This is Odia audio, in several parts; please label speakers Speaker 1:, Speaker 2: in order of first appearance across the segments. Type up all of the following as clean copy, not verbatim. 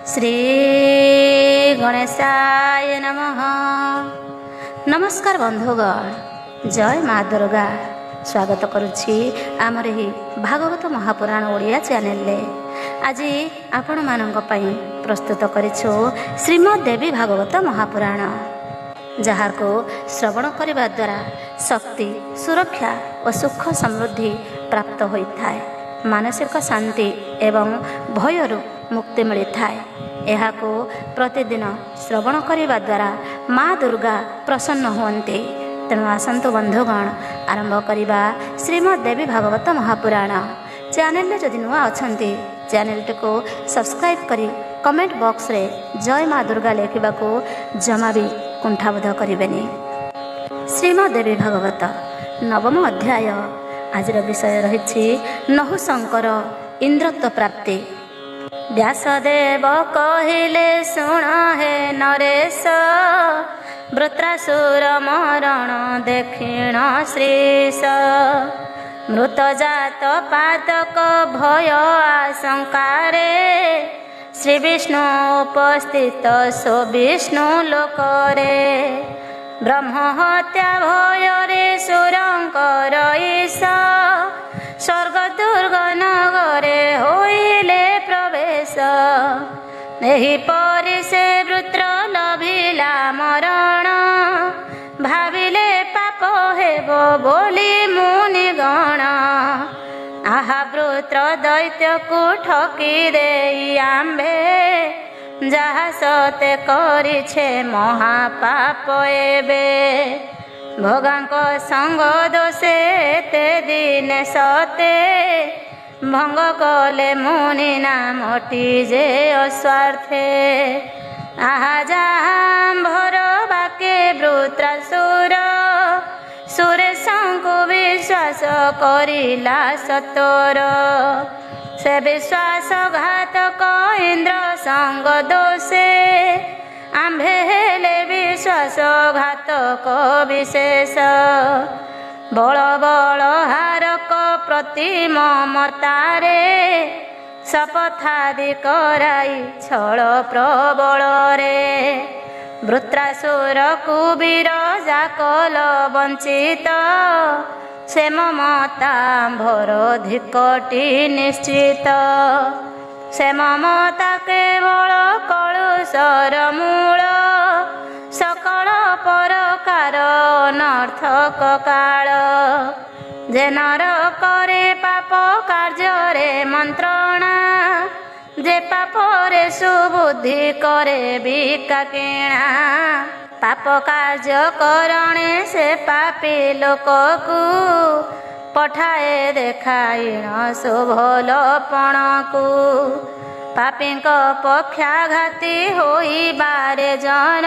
Speaker 1: श्री गणेशाय नमः। नमस्कार बंधुगण, जय माँ दुर्गा। स्वागत करुछि आमर ही भागवत महापुराण ओडिया चैनल ले। आज आपण मानक पई प्रस्तुत करिछु श्रीमद् देवी भागवत महापुराण, जहाँ को श्रवण करने द्वारा शक्ति, सुरक्षा और सुख समृद्धि प्राप्त होता है। मानसिक शांति एवं भयरू मुक्ति मिलता है। यह को प्रतिदिन श्रवण करने द्वारा माँ दुर्गा प्रसन्न हुंती। तेणु आसतु बंधुगण, आरंभ करवा श्रीमद् देवी भागवत महापुराण। चैनल में जदि नुआ अच्छी चैनल को सब्सक्राइब करी कमेंट बॉक्स रे जय माँ दुर्गा लिखा को जमा भी कुंठाबोध करें। श्रीमद् देवी भागवत नवम अध्याय। आज विषय रही नहुशंकर इंद्रत्व प्राप्ति। व्यासदेव कहिले शुण हे नरेश, वृत्रासुर मरण देखिण श्रीश। मृत जात पातक भय आशंकारे, श्री विष्णु उपस्थित सो विष्णु लोकरे। ब्रह्म हत्या भय रे सुरंकर ईश, स्वर्ग दुर्ग नगरे होइले प्रवेश। एही परि से वृत्र लभिला मरण, भाविले पाप हेब बोली मुनि गण। आहा वृत्र दैत्य को ठकी देई आम्भे, जहा सते करिछे महापाप एबे। भोगांक संग दोषे ते दिने सते, भंग कले मुनि नामटी जे अस्वार्थे। आहा जाम्भर बाके वृत्रासुर, सुरेशंकु विश्वास करिला सतोर। से विश्वासघातक इंद्र संग दोषे, आम्भे हेले विश्वासघातक विशेष। बल बल हारक प्रति ममतारे, शपथादि कराई छल प्रबल रे। वृत्रासुर कुबीर जाकल वंचित, से ममताम्भर धिकटी निश्चित। से ममता केवल कलुषर मूल, सकल परकार अनर्थक काल। जे नर करे पाप कार्य मंत्रणा, जे पापरे सुबुद्धि करे बिका किणा। पाप कार्य करणे से पापी लोक को, पठाए देखाइण शुभलोपण को। पापी पक्षाघाती होई बारे जन,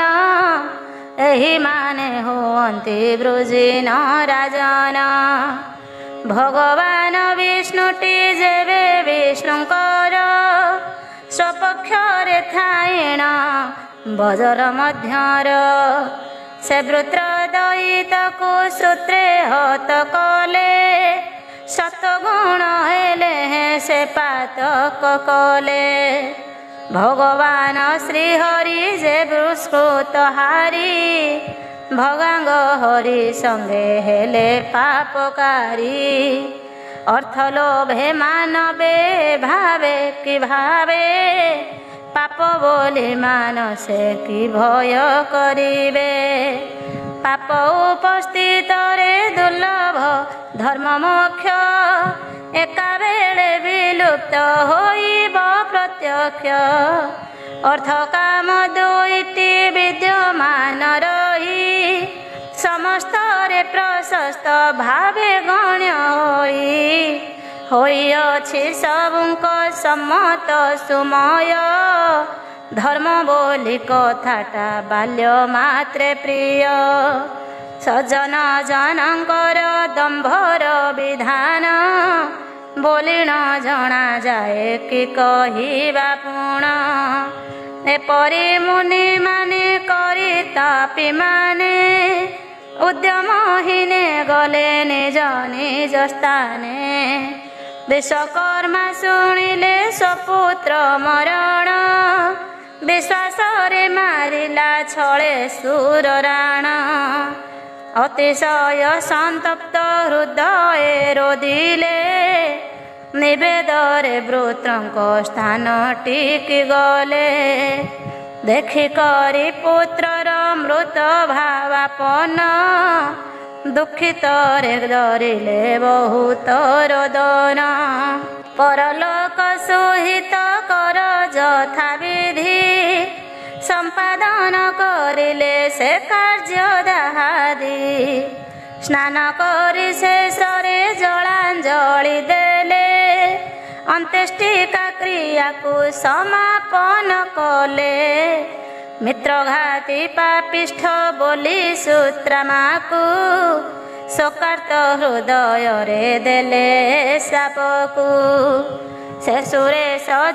Speaker 1: एही माने होती वृजिन राजन। भगवान विष्णुटी जेबे विष्णुकर, स्वपक्षरे थाइण बजर मध्यर। से वृत्र दैत को सूत्रे हत कले, सतगुण हेले से पातक कले। भगवान श्रीहरि जे विस्कृत हारी, भगांग हरि संगे हेले पापकारी। अर्थ लोभे मानवे भावे कि भावे, पाप बोली मानसे कि भय करिवे। पाप उपस्थित रे दुर्लभ धर्म मोक्ष, एका बेले विलुप्त होइब प्रत्यक्ष। अर्थ काम दुईटी विद्यमान रही, समस्तरे प्रशस्त भावे गण्य होई अछि सबुंक सम्मत सुमय। धर्म बोली कथाटा बाल्य मात्रे प्रिय। सजन जनकर दंभर विधान, बोली न जना जाए कि कहिबा पुण। एपरि मुनि माने करी तापी माने, उद्यमहीने गले निज निज स्थाने। विश्वकर्मा शुणिले स्वपुत्र मरण, ବିଶ୍ୱାସରେ ମାରିଲା ଛଳେ ସୁର ରାଣ। ଅତିଶୟ ସନ୍ତପ୍ତ ହୃଦୟ ରୋଦିଲେ, ନିବେଦରେ ବୃତ୍ରଙ୍କ ସ୍ଥାନ ଟିକି ଗଲେ। ଦେଖିକରି ପୁତ୍ରର ମୃତ ଭାବାପନ, ଦୁଃଖିତରେ ଧରିଲେ ବହୁତ ରୋଦନ। ପରଲୋକ ସହିତ କର ଯଥାବିଧି, ସମ୍ପାଦନ କରିଲେ ସେ କାର୍ଯ୍ୟ ଦାହାଦି। ସ୍ନାନ କରି ଶେଷରେ ଜଳାଞ୍ଜଳି ଦେଲେ, ଅନ୍ତେଷ୍ଟିକା କ୍ରିୟାକୁ ସମାପନ କଲେ। ମିତ୍ରଘାତୀ ପାପିଷ୍ଠ ବୋଲି ସୁତ୍ରାମାକୁ, ଶୋକାର୍ତ୍ତ ହୃଦୟରେ ଦେଲେ ଶ୍ରାପକୁ। ଶେଷରେ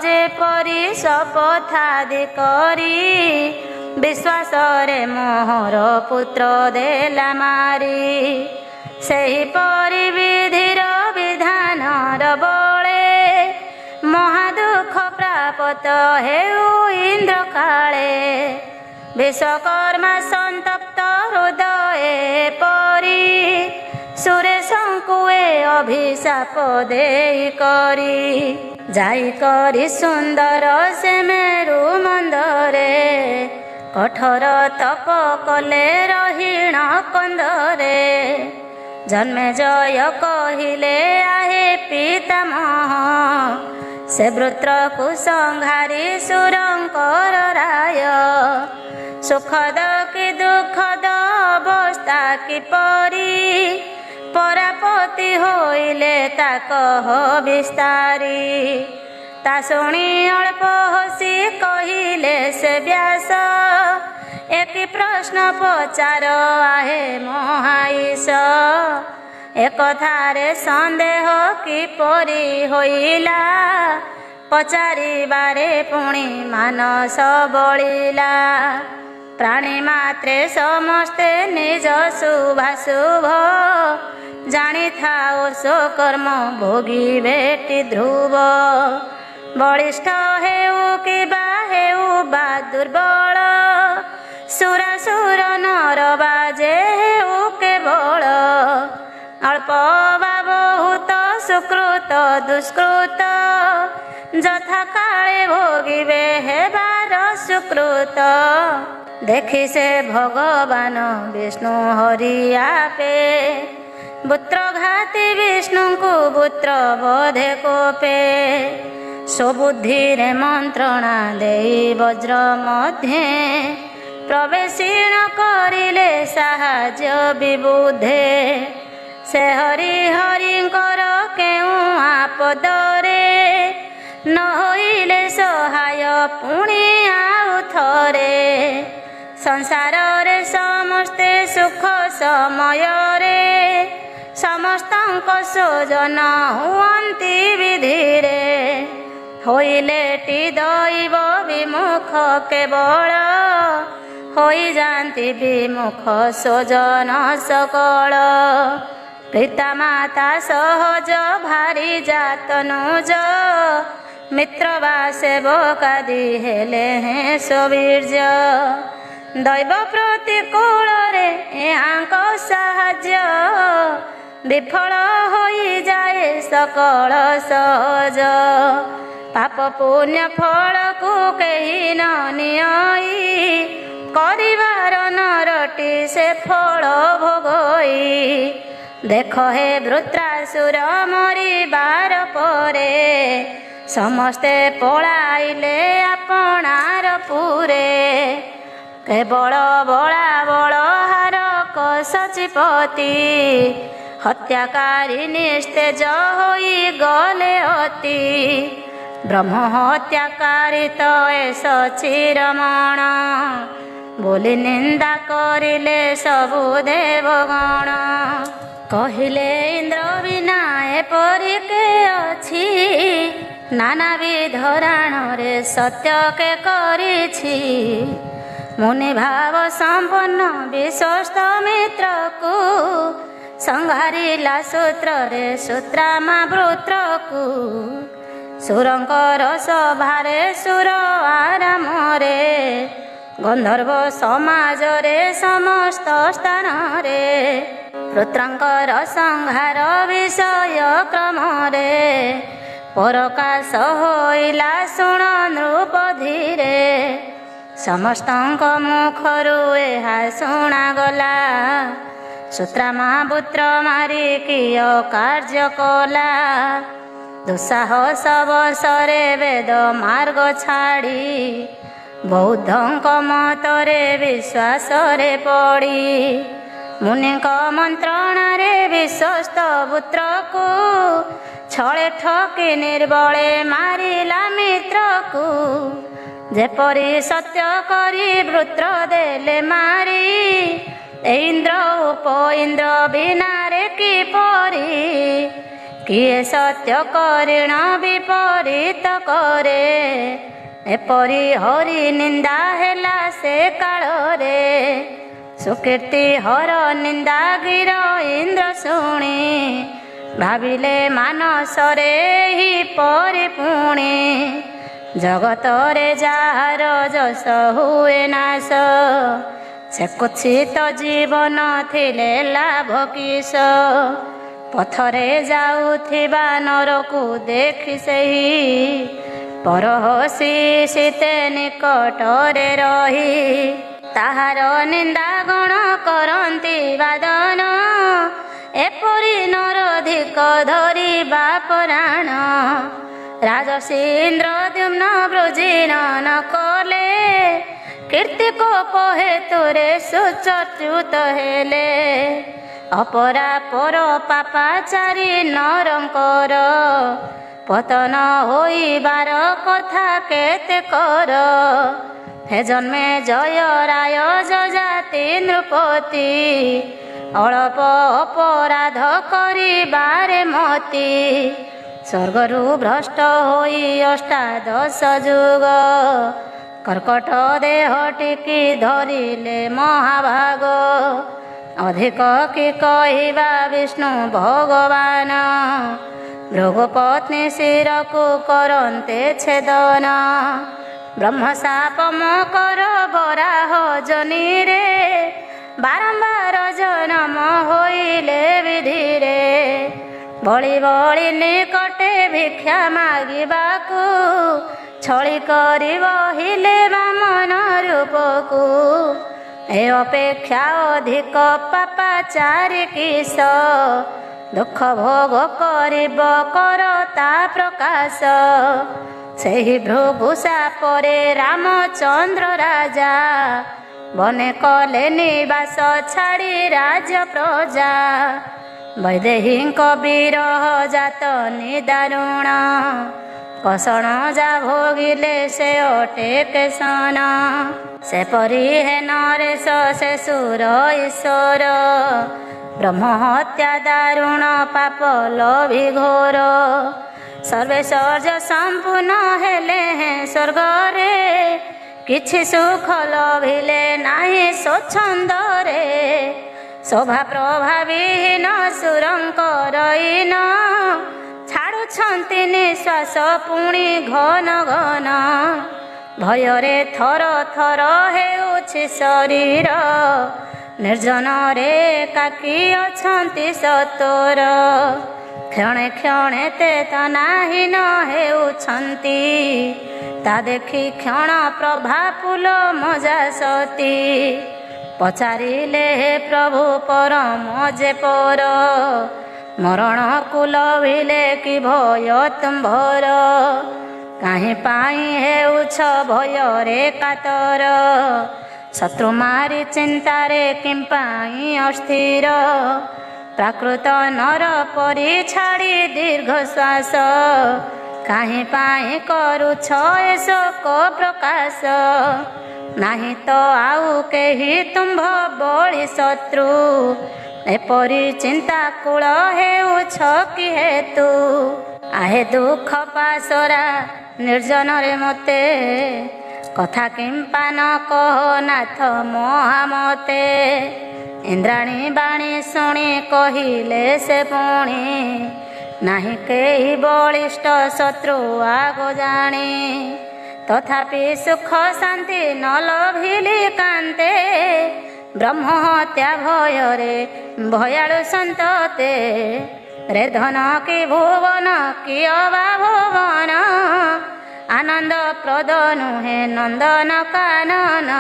Speaker 1: ଯେପରି ଶପଥାଦି କରି, ବିଶ୍ୱାସରେ ମୋହର ପୁତ୍ର ଦେଲା ମାରି। ସେହିପରି ବିଧିର ବିଧାନର ବଳେ, ମହାଦୁଃଖ ପ୍ରାପ୍ତ ହେଉ ଇନ୍ଦ୍ର କାଳେ। ବିଶ୍ୱକର୍ମା ସନ୍ତପ୍ତ ହୃଦୟ ପରି, ସୁରେଶଙ୍କୁ ଏ ଅଭିଶାପ ଦେଇ କରି। ଯାଇ କରି ସୁନ୍ଦର ସେ ମେରୁ ମନ୍ଦରେ, କଠୋର ତପ କଲେ ରହିଣ କନ୍ଦରେ। ଜନ୍ମେଜୟ କହିଲେ ଆହେ ପିତାମହ, ସେ ବୃତ୍ରକୁ ସଂହାରି ସୁରଙ୍କର ରାୟ। ସୁଖଦ କି ଦୁଃଖଦ ଅବସ୍ଥା କିପରି, ପରାପତି ହୋଇଲେ ତା କହ ବିସ୍ତାରି। ତା ଶୁଣି ଅଳ୍ପ ହସି କହିଲେ ସେ ବ୍ୟାସ, ଏକି ପ୍ରଶ୍ନ ପଚାର ଆହେ ମହାଈଶ। ଏକଥାରେ ସନ୍ଦେହ କିପରି ହୋଇଲା, ପଚାରିବାରେ ପୁଣି ମାନସ ବଳିଲା। ପ୍ରାଣୀ ମାତ୍ରେ ସମସ୍ତେ ନିଜ ଶୁଭାଶୁଭ, ଜାଣିଥାଉ ସ୍ୱକର୍ମ ଭୋଗିବେଟି ଧ୍ରୁବ। ବଳିଷ୍ଠ ହେଉ କିବା ହେଉ ବା ଦୁର୍ବଳ, ସୁରାସୁର ନର ବା ଯେ ହେଉ କେବଳ। ଅଳ୍ପ ବା ବହୁତ ସୁକୃତ ଦୁଷ୍କୃତ, ଯଥାକାଳେ ଭୋଗିବେ ହେବାର ସୁକୃତ। ଦେଖି ସେ ଭଗବାନ ବିଷ୍ଣୁ ହରି ଆପେ, ପୁତ୍ରଘାତୀ ବିଷ୍ଣୁଙ୍କୁ ପୁତ୍ର ବୋଧେ କୋପେ। ସୁବୁଦ୍ଧିରେ ମନ୍ତ୍ରଣା ଦେଇ ବଜ୍ର ମଧ୍ୟେ, ପ୍ରବେଶିଣ କରିଲେ ସାହାଯ୍ୟ ବିବୁଧେ। ସେ ହରି ହରିଙ୍କର କେଉଁ ଆପଦରେ, ନ ହୋଇଲେ ସହାୟ ପୁଣି ଆଉ ଥରେ। ସଂସାରରେ ସମସ୍ତେ ସୁଖ ସମୟରେ, ସମସ୍ତଙ୍କ ସୋଜନ ହୁଅନ୍ତି ବିଧିରେ। ହୋଇଲେଟି ଦୈବ ବିମୁଖ କେବଳ, ହୋଇଯାନ୍ତି ବିମୁଖ ସୋଜନ ସକଳ। ପିତାମାତା ସହଜ ଭାରି ଜାତନୁଜ, ମିତ୍ର ବା ସେବକାଦି ହେଲେ ହେଁ ସବୀର୍ଯ୍ୟ। ଦୈବ ପ୍ରତିକୂଳରେ ଏହାଙ୍କ ସାହାଯ୍ୟ, ବିଫଳ ହୋଇଯାଏ ସକଳ ସହଜ। ପାପ ପୁଣ୍ୟ ଫଳକୁ କେହି ନ ନିଅଇ, କରିବାର ନରଟି ସେ ଫଳ ଭୋଗଇ। ଦେଖ ହେ ବୃତ୍ରାସୁର ମରିବାର ପରେ, ସମସ୍ତେ ପଳାଇଲେ ଆପଣାର ପୁରେ। କେବଳ ବଳା ବଳହାର ସଚିପତି, ହତ୍ୟାକାରୀ ନିସ୍ତେଜ ହୋଇ ଗଲେ ଅତି। ବ୍ରହ୍ମ ହତ୍ୟାକାରୀ ତ ଏ ସଚିରମଣ, ବୋଲି ନିନ୍ଦା କରିଲେ ସବୁ ଦେବଗଣ। କହିଲେ ଇନ୍ଦ୍ର ବିନା ଏପରି କେ ଅଛି, ନାନାବିଧ ରାଣରେ ସତ୍ୟ କେ କରିଛି। ମୁନି ଭାବ ସମ୍ପନ୍ନ ବିଶ୍ୱସ୍ତ ମିତ୍ରକୁ, ସଂହାରିଲା ସୂତ୍ରରେ ସୂତ୍ରାମା ବୃତ୍ରକୁ। ସୁରଙ୍କର ସଭାରେ ସୁର ଆରାମରେ, ଗନ୍ଧର୍ବ ସମାଜରେ ସମସ୍ତ ସ୍ଥାନରେ, ପୁତ୍ରଙ୍କର ସଂହାର ବିଷୟ କ୍ରମରେ, ପରକାଶ ହୋଇଲା ଶୁଣ ନୃପ ଧୀରେ, ସମସ୍ତଙ୍କ ମୁଖରୁ ଏହା ଶୁଣାଗଲା, ସୁତ୍ରାମା ପୁତ୍ର ମାରି କିୟ କାର୍ଯ୍ୟ କଲା, ଦୁଃସାହସ ବଶରେ ବେଦ ମାର୍ଗ ଛାଡ଼ି, ବୌଦ୍ଧଙ୍କ ମତରେ ବିଶ୍ୱାସରେ ପଡ଼ି, ମୁନିଙ୍କ ମନ୍ତ୍ରଣାରେ ବିଶ୍ୱସ୍ତ ପୁତ୍ରକୁ, ଛଳେ ଠକି ନିର୍ବଳେ ମାରିଲା ମିତ୍ରକୁ, ଯେପରି ସତ୍ୟ କରି ବୃତ୍ର ଦେଲେ ମାରି, ଇନ୍ଦ୍ର ଉପ ଇନ୍ଦ୍ର ବିନାରେ କିପରି, କିଏ ସତ୍ୟ କରିଣ ବିପରୀତ କରେ, ଏପରି ହରି ନିନ୍ଦା ହେଲା ସେ କାଳରେ, ସୁକୀର୍ତ୍ତି ହର ନିନ୍ଦା ଗିର ଇନ୍ଦ୍ର ଶୁଣି, ଭାବିଲେ ମାନସରେ ଏହିପରି ପୁଣି, ଜଗତରେ ଯାହାର ଯଶ ହୁଏ ନାଶ, ସେ କୁତ୍ସିତ ଜୀବନ ଥିଲେ ଲାଭ କିସ, ପଥରେ ଯାଉଥିବା ନରକୁ ଦେଖି ସେହି, ପରହସି ଶୀତେ ନିକଟରେ ରହି, ତାହାର ନିନ୍ଦା ଗଣ କରନ୍ତି ବାଦନ, ଏପରି ନରଧିକ ଧରିବା ପରାଣ, ରାଜସୀ ଇନ୍ଦ୍ରଦ୍ୟୁମ୍ନ ବୃଜିନ ନ କଲେ, କୀର୍ତ୍ତି କୋପ ହେତୁରେ ସୁଚର୍ଚ୍ୟୁତ ହେଲେ, ଅପରାପର ପାପାଚାରୀ ନରଙ୍କର, ପତନ ହୋଇବାର କଥା କେତେ କର, ହେ ଜନ୍ମେ ଜୟ ରାୟ ଯଜାତି ନୃପତି, ଅଳପ ଅପରାଧ କରିବାରେ ମତି, ସ୍ୱର୍ଗରୁ ଭ୍ରଷ୍ଟ ହୋଇ ଅଷ୍ଟାଦଶ ଯୁଗ, କର୍କଟ ଦେହ ଟିକି ଧରିଲେ ମହାଭାଗ, ଅଧିକ କି କହିବା ବିଷ୍ଣୁ ଭଗବାନ, ଭୃଗୁପତ୍ନୀ ଶିରକୁ କରନ୍ତେ ଛେଦନ, ବ୍ରହ୍ମଶାପ ମକର ବରାହ ଜନିରେ, ବାରମ୍ବାର ଜନମ ହୋଇଲେ ବିଧିରେ, ବଳି ବଳି ନିକଟେ ଭିକ୍ଷା ମାଗିବାକୁ, ଛଳି କରି ବହିଲେ ବାମନ ରୂପକୁ, ଏ ଅପେକ୍ଷା ଅଧିକ ପାପାଚାରୀ କିସ, ଦୁଃଖ ଭୋଗ କରିବ କର ତା ପ୍ରକାଶ, ସେହି ଭୃଗୁ ଶାପରେ ରାମଚନ୍ଦ୍ର ରାଜା, ବନେ କଲେ ନିବାସ ଛାଡ଼ି ରାଜ୍ୟ ପ୍ରଜା, ବୈଦେହୀଙ୍କ ବିରହ ଜାତ ନିଦାରୁଣ, କଷଣ ଯା ଭୋଗିଲେ ସେ ଅଟେ କେଶନ, ସେପରି ହେ ନରେଶ ସେ ସୁର ଈଶ୍ୱର, ବ୍ରହ୍ମହତ୍ୟା ଦାରୁଣ ପାପ ଲୋଭି ଘୋର, ସର୍ବୈଶ୍ୱର୍ଯ୍ୟ ସମ୍ପୂର୍ଣ୍ଣ ହେଲେ ହେଁ ସ୍ୱର୍ଗରେ, କିଛି ସୁଖ ଲୋଭିଲେ ନାହିଁ ସ୍ୱଚ୍ଛନ୍ଦରେ, ଶୋଭା ପ୍ରଭାବିହୀନ ସୁରଙ୍କର ଇନ, ଛାଡ଼ୁଛନ୍ତି ନିଶ୍ୱାସ ପୁଣି ଘନ ଘନ, ଭୟରେ ଥର ଥର ହେଉଛି ଶରୀର, ନିର୍ଜନରେ ଏକାକୀ ଅଛନ୍ତି ସତୋର, କ୍ଷଣେ କ୍ଷଣେ ଚେତନାହୀନ ହେଉଛନ୍ତି, ତା ଦେଖି କ୍ଷଣ ପ୍ରଭା ପୁଲ ମଜା ସତୀ, ପଚାରିଲେ ହେ ପ୍ରଭୁ ପରମ ଯେ ପର, ମରଣକୁ ଲୋଭିଲେ କି ଭୟ ତୁମ୍ଭର, କାହିଁ ପାଇଁ ହେଉଛ ଭୟରେ କାତର, ଶତ୍ରୁ ମାରି ଚିନ୍ତାରେ କିମ୍ପାଇଁ ଅସ୍ଥିର, ପ୍ରାକୃତ ନର ପରି ଛାଡ଼ି ଦୀର୍ଘ ଶ୍ୱାସ, କାହିଁ ପାଇଁ କରୁଛ ଏ ଶୋକ ପ୍ରକାଶ, ନାହିଁ ତ ଆଉ କେହି ତୁମ୍ଭ ବଳି ଶତ୍ରୁ, ଏପରି ଚିନ୍ତାକୁଳ ହେଉଛ କି ହେତୁ, ଆହେ ଦୁଃଖ ପାଶରା ନିର୍ଜନରେ ମୋତେ, କଥା କିମ୍ପା ନ କହ ନାଥ ମହାମତେ, ଇନ୍ଦ୍ରାଣୀ ବାଣୀ ଶୁଣି କହିଲେ ସେ ପୁଣି, ନାହିଁ କେହି ବଳିଷ୍ଠ ଶତ୍ରୁ ଆଗ ଜାଣି। ତଥାପି ସୁଖ ଶାନ୍ତି ନ ଲଭିଲି କାନ୍ତେ, ବ୍ରହ୍ମ ହତ୍ୟା ଭୟରେ ଭୟାଳୁ ସନ୍ତତେ। ରେ ଧନ କି ଭୁବନ କି ଅବା ଭୁବନ, ଆନନ୍ଦ ପ୍ରଦ ନୁହେଁ ନନ୍ଦନ କାନନ।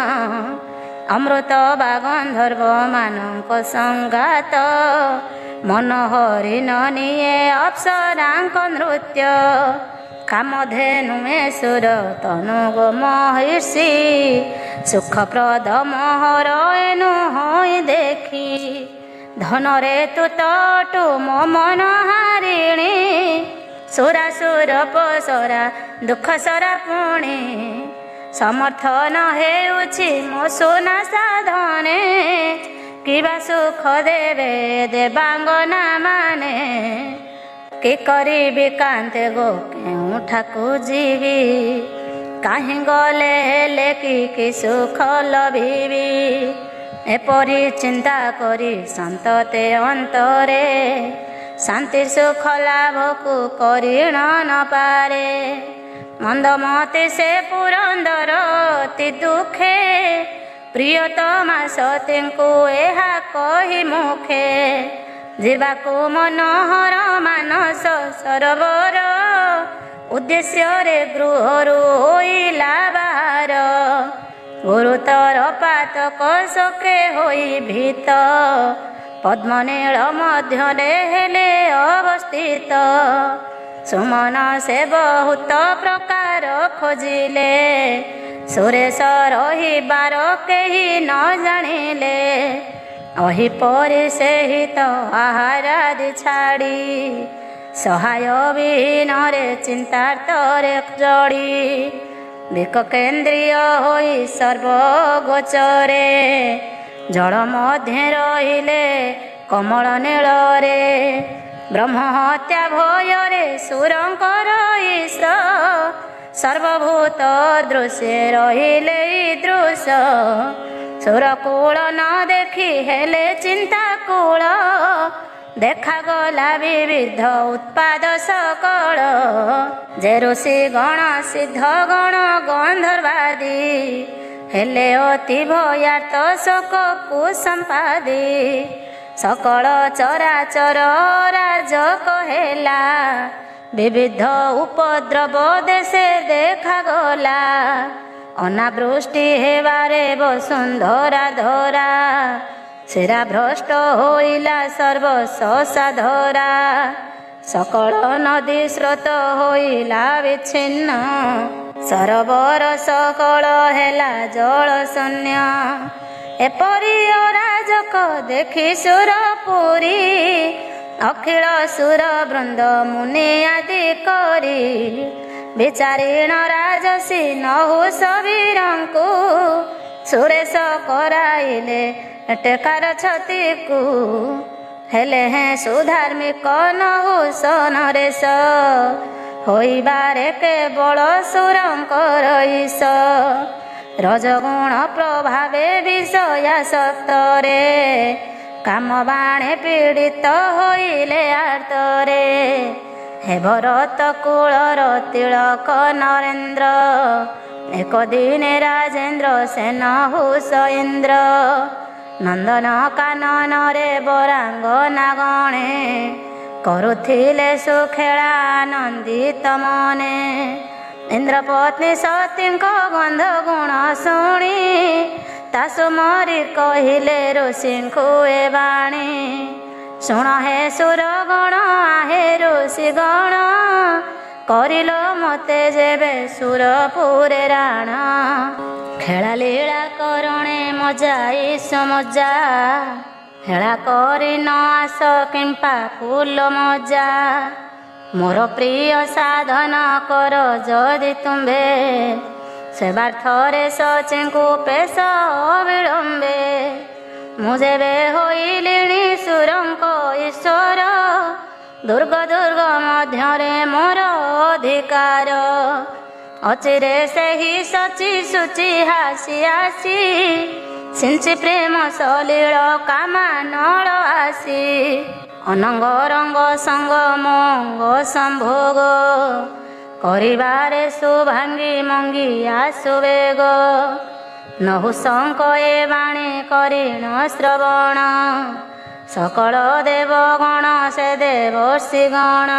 Speaker 1: ଅମୃତ ବା ଗନ୍ଧର୍ବ ମାନଙ୍କ ସଂଗାତ, ମନୋହରିଣ ନିଏ ଅପ୍ସରାଙ୍କ ନୃତ୍ୟ। କାମଧେନୁ ସୁର ତନୁ ଗୋ ମହିଷୀ, ସୁଖପ୍ରଦ ମୋହର ଏନୁ ହୋଇ ଦେଖି। ଧନରେ ତୁ ତଟୁ ମୋ ମନ ହାରିଣୀ, ସୁରାସୁର ପସରା ଦୁଃଖ ସରା ପୁଣି। ସମର୍ଥନ ହେଉଛି ମୋ ସୁନା ସାଧନେ, କିବା ସୁଖ ଦେବେ ଦେବାଙ୍ଗନା ମାନେ। କି କରିବି କାନ୍ତେ ଗୋ କେଉଁଠାକୁ ଯିବି, କାହିଁ ଗଲେ ହେଲେ କି ସୁଖ ଲଭିବି। ଏପରି ଚିନ୍ତା କରି ସନ୍ତତେ ଅନ୍ତରେ, ଶାନ୍ତି ସୁଖ ଲାଭକୁ କରିଣ ନ ପାରେ। ମନ୍ଦମତି ସେ ପୁରନ୍ଦର ଅତି ଦୁଃଖେ, ପ୍ରିୟତମା ସତୀଙ୍କୁ ଏହା କହି ମୁଖେ। ଯିବାକୁ ମନୋହର ମାନସ ସରୋବର, ଉଦ୍ଦେଶ୍ୟରେ ଗୃହରୁ ହୋଇଲା ବାହାର। ଗୁରୁତର ପାତକ ଶୋକେ ହୋଇ ଭୀତ, ପଦ୍ମନୀଳ ମଧ୍ୟରେ ହେଲେ ଅବସ୍ଥିତ। ସୁମନ ସେ ବହୁତ ପ୍ରକାର ଖୋଜିଲେ, ସୁରେଶ ରହିବାର କେହି ନ ଜାଣିଲେ। ଅହିପରି ସେହି ତ ଆହାରାଦି ଛାଡ଼ି, ସହାୟ ବିହୀନରେ ଚିନ୍ତାର୍ଥରେ ଜଡ଼ି। ବିକ କେନ୍ଦ୍ରୀୟ ହୋଇ ସର୍ବଗୋଚରେ, ଜଳ ମଧ୍ୟରେ ରହିଲେ କମଳ ନୀଳରେ। ବ୍ରହ୍ମ ହତ୍ୟା ଭୟରେ ସୁରଙ୍କର ଈଶ, ସର୍ବଭୂତ ଦୃଶ୍ୟ ରହିଲେ ଦୃଶ। ସୁରକୂଳ ନ ଦେଖି ହେଲେ ଚିନ୍ତାକୂଳ, ଦେଖାଗଲା ବିବିଧ ଉତ୍ପାଦ ସକଳ। ଯେ ଋଷି ଗଣ ସିଦ୍ଧ ଗଣ ଗନ୍ଧର୍ବାଦି, ହେଲେ ଅତି ଭୟାର୍ଥ ଶୋକକୁ ସମ୍ପାଦି। ସକଳ ଚରାଚର ରାଜକ ହେଲା, ବିବିଧ ଉପଦ୍ରବ ଦେଶେ ଦେଖାଗଲା। ଅନାବୃଷ୍ଟି ହେବାରେ ବସୁନ୍ଧରା ଧରା, ଶିରା ଭ୍ରଷ୍ଟ ହୋଇଲା ସର୍ବଶସା ଧରା। ସକଳ ନଦୀ ସ୍ରୋତ ହୋଇଲା ବିଚ୍ଛିନ୍ନ, ସରୋବର ସକଳ ହେଲା ଜଳ ଶୂନ୍ୟ। ଏପରି ଅରାଜକ ଦେଖି ସୁରପୁରୀ, ଅଖିଳ ସୁର ବୃନ୍ଦ ମୁନି ଆଦି କରି। ବିଚାରିଣ ରାଜସୀ ନହୁଷ ବୀରଙ୍କୁ, ସୁରେଶ କରାଇଲେ ଟେକାର ଛତିକୁ। ହେଲେ ହେଁ ସୁଧାର୍ମିକ ନହୁଷ ନରେଶ, ହୋଇବାରେ କେବଳ ସୁରଙ୍କର ଈଶ। ରଜଗୁଣ ପ୍ରଭାବେ ବିଷୟାସକ୍ତରେ, କାମ ବାଣେ ପୀଡ଼ିତ ହୋଇଲେ ଆର୍ତ୍ତରେ। ହେ ଭରତ କୁଳର ତିଳକ ନରେନ୍ଦ୍ର, ଏକ ଦିନେ ରାଜେନ୍ଦ୍ର ସେ ନହୁଷ ଇନ୍ଦ୍ର। ନନ୍ଦନ କାନନରେ ବରାଙ୍ଗନା ଗଣେ, କରୁଥିଲେ ସୁଖେଳା ଆନନ୍ଦିତ ମନେ। ଇନ୍ଦ୍ରପତ୍ନୀ ସତୀଙ୍କ ଗନ୍ଧ ଗୁଣ ଶୁଣି, ତାସୁ ମରି କହିଲେ ଋଷିଙ୍କୁ ଏ ବାଣୀ। ଶୁଣ ହେ ସୁରଗଣ ଆହେ ଋଷି ଗଣ, କରିଲ ମତେ ଯେବେ ସୁରପୁରେ ରାଣ। ଖେଳା ଲୀଳା କରଣେ ମଜା ଈଶ ମଜା, ହେଳା କରି ନ ଆସ କିମ୍ପା କୁଲ ମଜା। ମୋର ପ୍ରିୟ ସାଧନ କର ଯଦି ତୁମ୍ଭେ, ସେବାର୍ଥରେ ସଚିଙ୍କୁ ପେଶ ଅବିଳମ୍ବେ। ମୁଁ ଯେବେ ହୋଇଲିଣି ସୁରଙ୍କ ଈଶ୍ୱର, ଦୁର୍ଗ ଦୁର୍ଗ ମଧ୍ୟରେ ମୋର ଅଧିକାର। ଅଚିରେ ସେହି ସଚି ସୁଚି ହାସି ଆସି, ସିଞ୍ଚି ପ୍ରେମ ସଲିଳ କାମାନଳ ଆସି। ଅନଙ୍ଗ ରଙ୍ଗ ସଙ୍ଗ ମଙ୍ଗ ସମ୍ଭୋଗ କରିବାରେ ସୁଭାଙ୍ଗି ମଙ୍ଗି ଆସୁବେଗ ନହୁଶଙ୍କ ଏ ବାଣୀ କରିଣ ଶ୍ରବଣ ସକଳ ଦେବଗଣ ସେ ଦେବର୍ଷି ଗଣ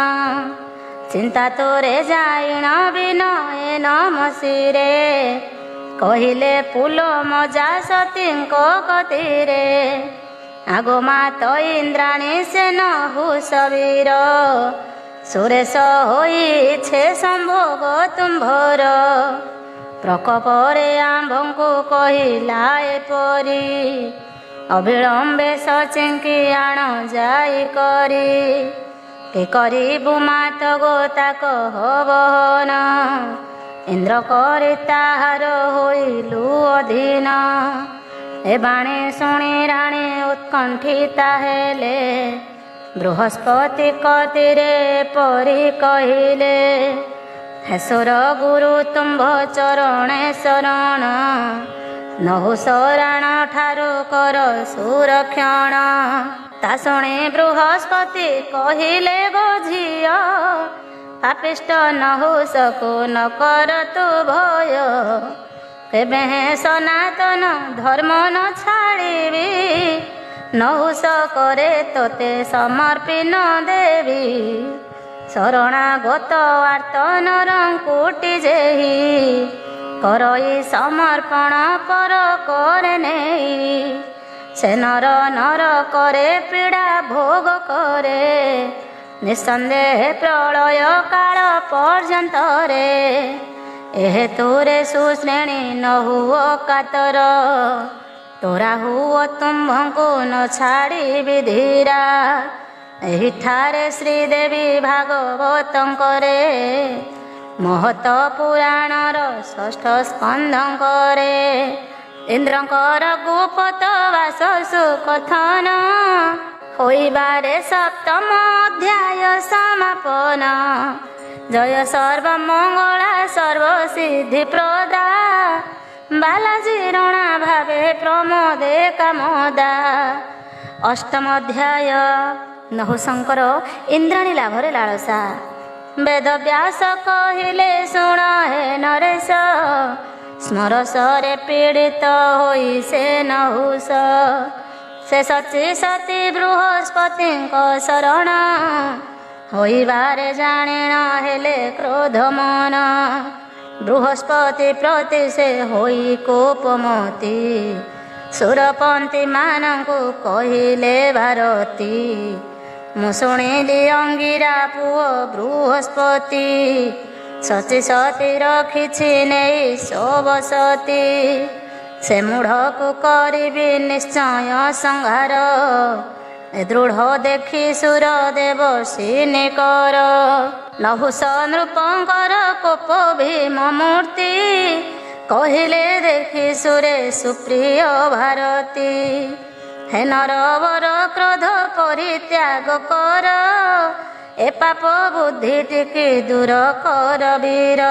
Speaker 1: ଚିନ୍ତା ତୋରେ ଯାଇଣ ବିନୟ ନମସିରେ କହିଲେ ପୁଲ ମଜା ସତୀଙ୍କ କତିରେ ଆଗୋ ମାତ ଇନ୍ଦ୍ରାଣୀ ସେ ନହୁଷ ବୀର ସୁରେଶ ହୋଇଛେ ସମ୍ଭୋଗ ତୁମ୍ଭର ପ୍ରକୋପରେ ଆମ୍ଭଙ୍କୁ କହିଲା ଏପରି ଅବିଳମ୍ବେ ସଚିଙ୍କି ଆଣ ଯାଇ କରି କି କରିବୁ ମାତ ଗୋତାକ ହବନ ଇନ୍ଦ୍ର କରି ତାହାର ହୋଇଲୁ ଅଧୀନ ଏ ବାଣୀ ଶୁଣି ରାଣୀ ଉତ୍କଣ୍ଠିତା ହେଲେ ବୃହସ୍ପତି କତିରେ ପରି କହିଲେ ହେସୁର ଗୁରୁ ତୁମ୍ଭ ଚରଣେ ଶରଣ ନହୁଷ ରାଣ ଠାରୁ କର ସୁରକ୍ଷଣ ତା ଶୁଣି ବୃହସ୍ପତି କହିଲେ ଗୋ ଝିଅ ପାପିଷ୍ଟ ନହୁଷକୁ ନ କର ତୁ ଭୟ କେବେ ସନାତନ ଧର୍ମ ନ ଛାଡ଼ିବି ନହୁଷ କରେ ତୋତେ ସମର୍ପିନ ଦେବି ଶରଣାଗତ ଆର୍ତ ନରଙ୍କୁଟି ଯେହି କରଇ ସମର୍ପଣ ପର କରେ ନେଇ ସେ ନର ନର କରେ ପୀଡ଼ା ଭୋଗ କରେ ନିଃସନ୍ଦେହ ପ୍ରଳୟ କାଳ ପର୍ଯ୍ୟନ୍ତରେ ଏହେତୁରେ ସୁଶ୍ରେଣୀ ନ ହୁଅ କାତର ତୋରା ହୁଅ ତୁମ୍ଭଙ୍କୁ ନ ଛାଡ଼ିବି ଧୀରା ଏହିଠାରେ ଶ୍ରୀଦେବୀ ଭାଗବତଙ୍କରେ ମହତ ପୁରାଣର ଷଷ୍ଠ ସ୍କନ୍ଧଙ୍କରେ ଇନ୍ଦ୍ରଙ୍କର ଗୁପତ ବାସ ସୁକଥନ ହୋଇବାରେ ସପ୍ତମ ଅଧ୍ୟାୟ ସମାପନ ଜୟ ସର୍ବମଙ୍ଗଳା ସର୍ବସିଦ୍ଧିପ୍ରଦା ବାଲାଜୀ ରଣା ଭାବେ ପ୍ରମୋଦେ କାମଦା ଅଷ୍ଟମ ଅଧ୍ୟାୟ ନହୁଶଙ୍କର ଇନ୍ଦ୍ରାଣୀ ଲାଭରେ ଲାଳସା ବେଦବ୍ୟାସ କହିଲେ ଶୁଣ ହେ ନରେଶ ସ୍ମରସରେ ପୀଡ଼ିତ ହୋଇ ସେ ନହୁଷ ସେ ସଚି ସତୀ ବୃହସ୍ପତିଙ୍କ ଶରଣ ହୋଇବାରେ ଜାଣିଣ ହେଲେ କ୍ରୋଧ ମନ ବୃହସ୍ପତି ପ୍ରତି ସେ ହୋଇ କୋପମତି ସୁରପନ୍ତି ମାନଙ୍କୁ କହିଲେ ଭାରତୀ ମୁଁ ଶୁଣିଲି ଅଙ୍ଗିରା ପୁଅ ବୃହସ୍ପତି ସଚି ସତୀ ରଖିଛି ନେଇ ସୋବସତୀ ସେ ମୂଢ଼କୁ କରିବି ନିଶ୍ଚୟ ସଂହାର ଏ ଦୃଢ଼ ଦେଖି ସୁର ଦେବର୍ଷିନୀ କର ନହୁଷ ନୃପଙ୍କର କୋପ ଭୀମ ମୂର୍ତ୍ତି କହିଲେ ଦେଖି ସୁରେ ସୁପ୍ରିୟ ଭାରତୀ ହେ ନରବର କ୍ରୋଧ ପରିତ୍ୟାଗ କର ଏ ପାପ ବୁଦ୍ଧି ଟିକି ଦୂର କର ବୀର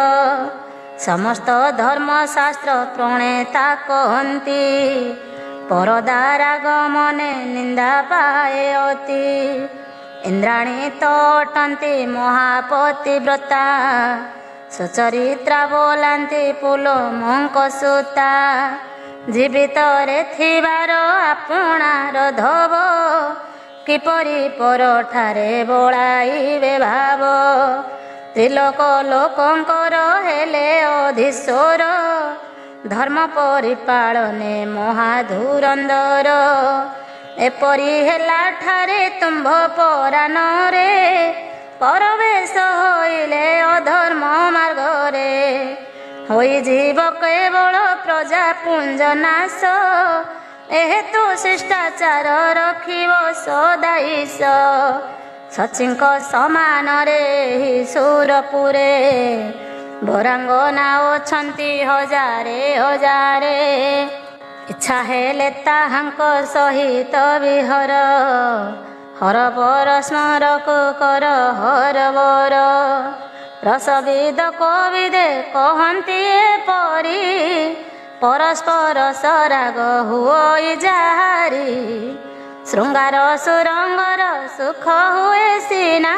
Speaker 1: ସମସ୍ତ ଧର୍ମଶାସ୍ତ୍ର ପ୍ରଣେତା କହନ୍ତି ପରଦାରାଗ ମନେ ନିନ୍ଦା ପାଏ ଅତି ଇନ୍ଦ୍ରାଣୀ ତ ଅଟନ୍ତି ମହାପତିବ୍ରତା ସୁଚରିତ୍ରା ବୋଲାନ୍ତି ପୁଲମଙ୍କ ସୁତା ଜୀବିତରେ ଥିବାର ଆପଣାର ଧବ କିପରି ପରଠାରେ ବୋଳାଇବେ ଭାବ ତ୍ରିଲୋକ ଲୋକଙ୍କର ହେଲେ ଅଧୀଶ୍ୱର ଧର୍ମ ପରିପାଳନେ ମହାଧୁରନ୍ଧର ଏପରି ହେଲା ଠାରେ ତୁମ୍ଭ ପରାନରେ ପରବେଶ ହୋଇଲେ ଅଧର୍ମ ମାର୍ଗରେ ହୋଇଯିବ କେବଳ ପ୍ରଜା ପୁଞ୍ଜ ନାଶ ଏହେତୁ ଶିଷ୍ଟାଚାର ରଖିବ ସଦାଇଶ ସଚିଙ୍କ ସମାନରେ ଏହି ସୁରପୁରେ ବରାଙ୍ଗନା ଅଛନ୍ତି ହଜାରେ ହଜାରେ ଇଚ୍ଛା ହେଲେ ତାହାଙ୍କ ସହିତ ବିହର ହରବର ସ୍ମରକୁ କର ହରବର ରସବିଦ କବିଦେ କହନ୍ତି ଏପରି ପରସ୍ପର ସରାଗ ହୁଅ ଯାହାରି ଶୃଙ୍ଗାର ସୁରଙ୍ଗର ସୁଖ ହୁଏ ସିନା,